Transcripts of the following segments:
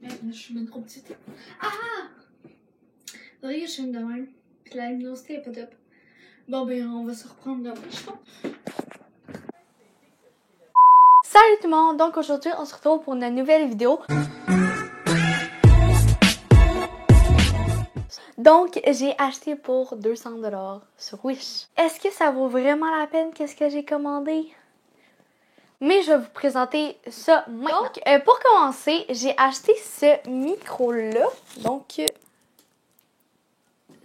Je suis même trop petite. Ah! Faudrait que je filme de même. Puis la luminosité est pas top. Bon, ben, on va se reprendre demain, je pense. Salut tout le monde! Donc aujourd'hui, on se retrouve pour une nouvelle vidéo. Donc, j'ai acheté pour 200$ sur Wish. Est-ce que ça vaut vraiment la peine? Qu'est-ce que j'ai commandé? Mais je vais vous présenter ça maintenant. Donc, pour commencer, j'ai acheté ce micro-là. Donc,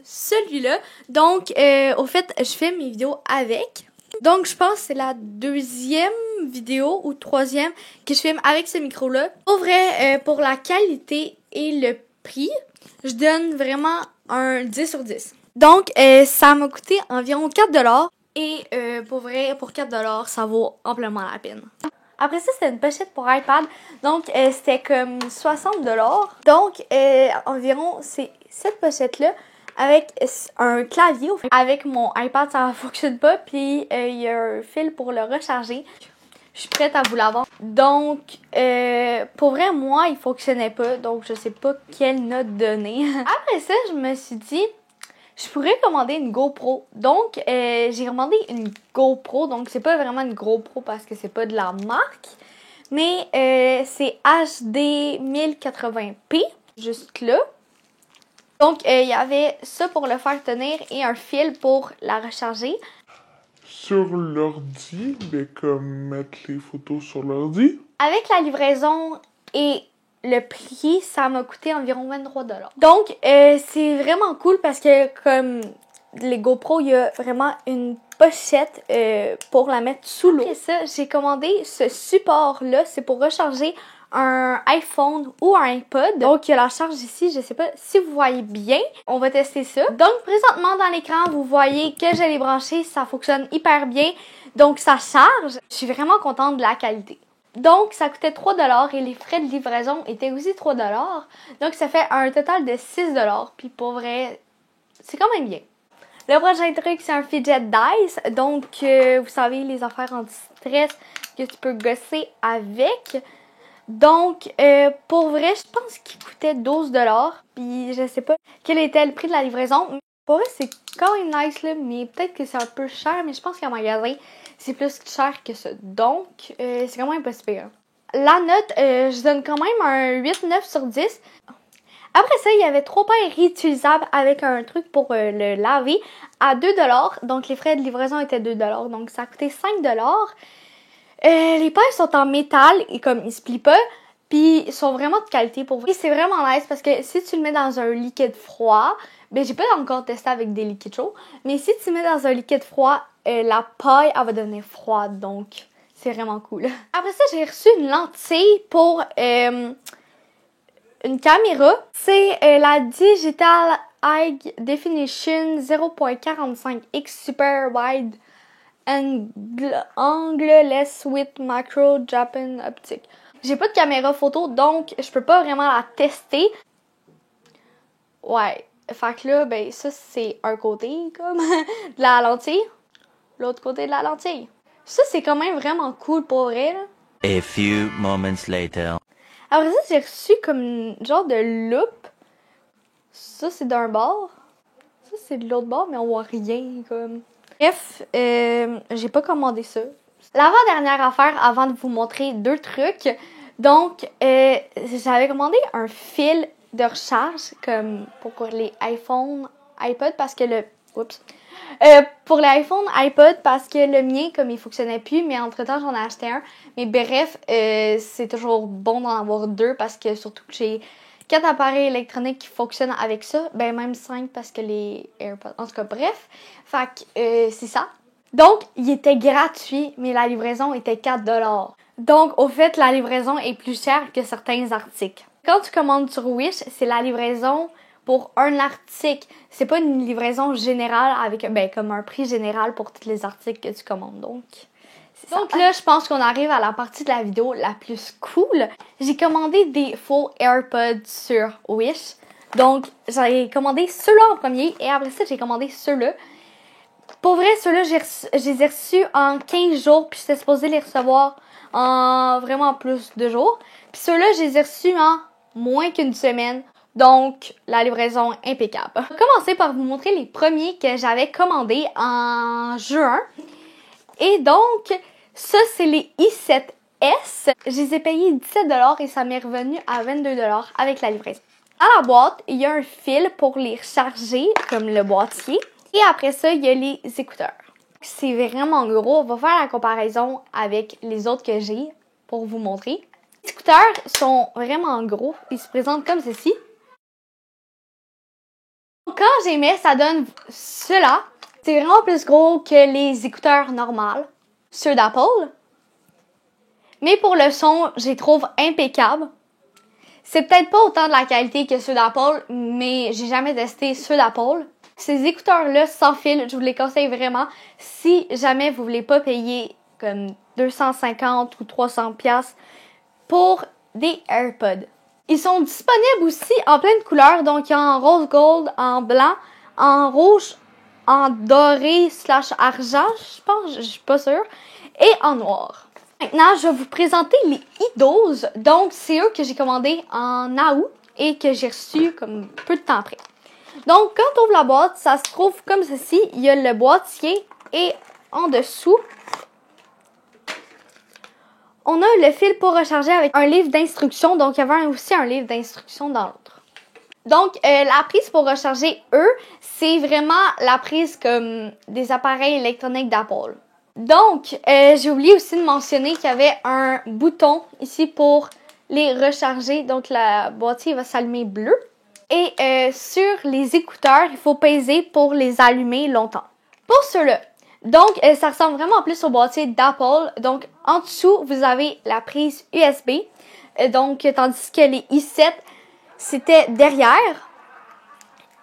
celui-là. Donc, au fait, je fais mes vidéos avec. Donc, je pense que c'est la deuxième vidéo ou troisième que je filme avec ce micro-là. Pour vrai, pour la qualité et le prix, je donne vraiment un 10 sur 10. Donc, ça m'a coûté environ 4$. Et pour vrai, pour 4$, ça vaut amplement la peine. Après ça, c'était une pochette pour iPad. Donc, c'était comme 60$. Donc, environ, c'est cette pochette-là avec un clavier. Avec mon iPad, ça ne fonctionne pas. Puis, il y a un fil pour le recharger. Je suis prête à vous la vendre. Donc, pour vrai, moi, il fonctionnait pas. Donc, je sais pas quelle note donner. Après ça, je me suis dit, je pourrais commander une GoPro. Donc, j'ai commandé une GoPro. Donc, c'est pas vraiment une GoPro parce que c'est pas de la marque. Mais c'est HD 1080p, juste là. Donc, il y avait ça pour le faire tenir et un fil pour la recharger. Sur l'ordi, mais comme mettre les photos sur l'ordi. Avec la livraison et le prix, ça m'a coûté environ 23$. Donc, c'est vraiment cool parce que comme les GoPro, il y a vraiment une pochette pour la mettre sous l'eau. Après ça, j'ai commandé ce support-là. C'est pour recharger un iPhone ou un iPod. Donc, il y a la charge ici. Je sais pas si vous voyez bien. On va tester ça. Donc, présentement, dans l'écran, vous voyez que je l'ai branché. Ça fonctionne hyper bien. Donc, ça charge. Je suis vraiment contente de la qualité. Donc, ça coûtait 3$ et les frais de livraison étaient aussi 3$. Donc, ça fait un total de 6$. Puis, pour vrai, c'est quand même bien. Le prochain truc, c'est un fidget dice. Donc, vous savez, les affaires anti-stress que tu peux gosser avec. Donc, pour vrai, je pense qu'il coûtait 12$. Puis, je sais pas quel était le prix de la livraison. Pour vrai, c'est quand même nice, là. Mais peut-être que c'est un peu cher. Mais je pense qu'en magasin, c'est plus cher que ça. Donc, c'est quand même pas si pire. La note, je donne quand même un 8-9 sur 10. Après ça, il y avait 3 pailles réutilisables avec un truc pour le laver à 2$. Donc, les frais de livraison étaient 2$. Donc, ça a coûté 5$. Les pailles sont en métal et comme ils se plient pas, puis ils sont vraiment de qualité pour vous. Et c'est vraiment nice parce que si tu le mets dans un liquide froid, ben j'ai pas encore testé avec des liquides chauds, mais si tu le mets dans un liquide froid, la paille, elle va devenir froide. Donc, c'est vraiment cool. Après ça, j'ai reçu une lentille pour une caméra. C'est la Digital High Definition 0.45x Super Wide Angle-less with Macro Japan Optic. J'ai pas de caméra photo, donc je peux pas vraiment la tester. Ouais. Fait que là, ben ça, c'est un côté, comme, de la lentille. L'autre côté de la lentille. Ça, c'est quand même vraiment cool pour vrai, là. A few moments later. Après ça, j'ai reçu comme une genre de loupe. Ça, c'est d'un bord. Ça, c'est de l'autre bord, mais on voit rien, comme. Bref, j'ai pas commandé ça. L'avant-dernière affaire, avant de vous montrer 2 trucs. Donc, j'avais commandé un fil de recharge, comme pour les iPhone, iPod, parce que le... Oups. Pour l'iPhone, iPod, parce que le mien, comme il fonctionnait plus, mais entre-temps, j'en ai acheté un. Mais bref, c'est toujours bon d'en avoir 2, parce que surtout que j'ai 4 appareils électroniques qui fonctionnent avec ça. Ben, même 5 parce que les AirPods... En tout cas, bref. Fait que c'est ça. Donc, il était gratuit, mais la livraison était 4$. Donc, au fait, la livraison est plus chère que certains articles. Quand tu commandes sur Wish, c'est la livraison pour un article. C'est pas une livraison générale avec, ben, comme un prix général pour tous les articles que tu commandes. Donc là, je pense qu'on arrive à la partie de la vidéo la plus cool. J'ai commandé des faux AirPods sur Wish. Donc, j'ai commandé ceux-là en premier et après ça, j'ai commandé ceux-là. Pour vrai, ceux-là, je les ai reçus en 15 jours, puis j'étais supposée les recevoir en vraiment plus de jours. Puis ceux-là, je les ai reçus en moins qu'une semaine. Donc, la livraison impeccable. Je vais commencer par vous montrer les premiers que j'avais commandés en juin. Et donc, ça, c'est les i7S. Je les ai payés 17$ et ça m'est revenu à 22$ avec la livraison. Dans la boîte, il y a un fil pour les recharger, comme le boîtier. Et après ça, il y a les écouteurs. C'est vraiment gros. On va faire la comparaison avec les autres que j'ai pour vous montrer. Les écouteurs sont vraiment gros. Ils se présentent comme ceci. Quand j'aimais, ça donne cela. C'est vraiment plus gros que les écouteurs normaux, ceux d'Apple. Mais pour le son, je les trouve impeccables. C'est peut-être pas autant de la qualité que ceux d'Apple, mais j'ai jamais testé ceux d'Apple. Ces écouteurs-là sans fil, je vous les conseille vraiment si jamais vous voulez pas payer comme 250 ou 300$ pour des AirPods. Ils sont disponibles aussi en plein de couleurs, donc il y a en rose gold, en blanc, en rouge, en doré / argent, je pense, je suis pas sûre, et en noir. Maintenant, je vais vous présenter les i12, donc c'est eux que j'ai commandés en août et que j'ai reçus comme peu de temps après. Donc, quand on ouvre la boîte, ça se trouve comme ceci, il y a le boîtier et en dessous, on a le fil pour recharger avec un livre d'instructions. Donc, il y avait aussi un livre d'instructions dans l'autre. Donc, la prise pour recharger, c'est vraiment la prise comme des appareils électroniques d'Apple. Donc, j'ai oublié aussi de mentionner qu'il y avait un bouton ici pour les recharger. Donc, le boîtier va s'allumer bleu. Et sur les écouteurs, il faut peser pour les allumer longtemps. Pour ceux-là, donc, ça ressemble vraiment plus au boîtier d'Apple. Donc, en dessous, vous avez la prise USB. Donc, tandis que les i7, c'était derrière.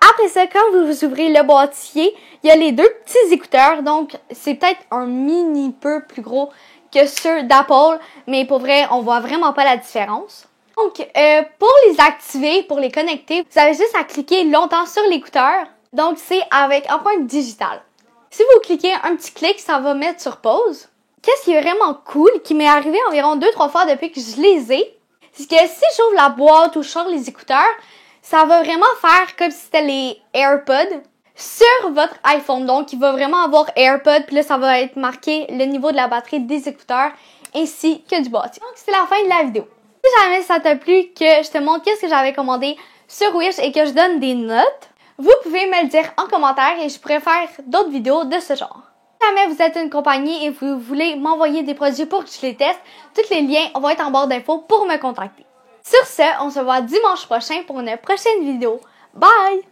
Après ça, quand vous ouvrez le boîtier, il y a les deux petits écouteurs. Donc, c'est peut-être un mini peu plus gros que ceux d'Apple. Mais pour vrai, on voit vraiment pas la différence. Donc, pour les activer, pour les connecter, vous avez juste à cliquer longtemps sur l'écouteur. Donc, c'est avec empreinte digitale. Si vous cliquez un petit clic, ça va mettre sur pause. Qu'est-ce qui est vraiment cool, qui m'est arrivé environ 2-3 fois depuis que je les ai, c'est que si j'ouvre la boîte ou je sors les écouteurs, ça va vraiment faire comme si c'était les AirPods sur votre iPhone. Donc, il va vraiment avoir AirPods, puis là, ça va être marqué le niveau de la batterie des écouteurs ainsi que du boîtier. Donc, c'est la fin de la vidéo. Si jamais ça t'a plu, que je te montre qu'est-ce que j'avais commandé sur Wish et que je donne des notes, vous pouvez me le dire en commentaire et je pourrais faire d'autres vidéos de ce genre. Si jamais vous êtes une compagnie et vous voulez m'envoyer des produits pour que je les teste, tous les liens vont être en barre d'infos pour me contacter. Sur ce, on se voit dimanche prochain pour une prochaine vidéo. Bye!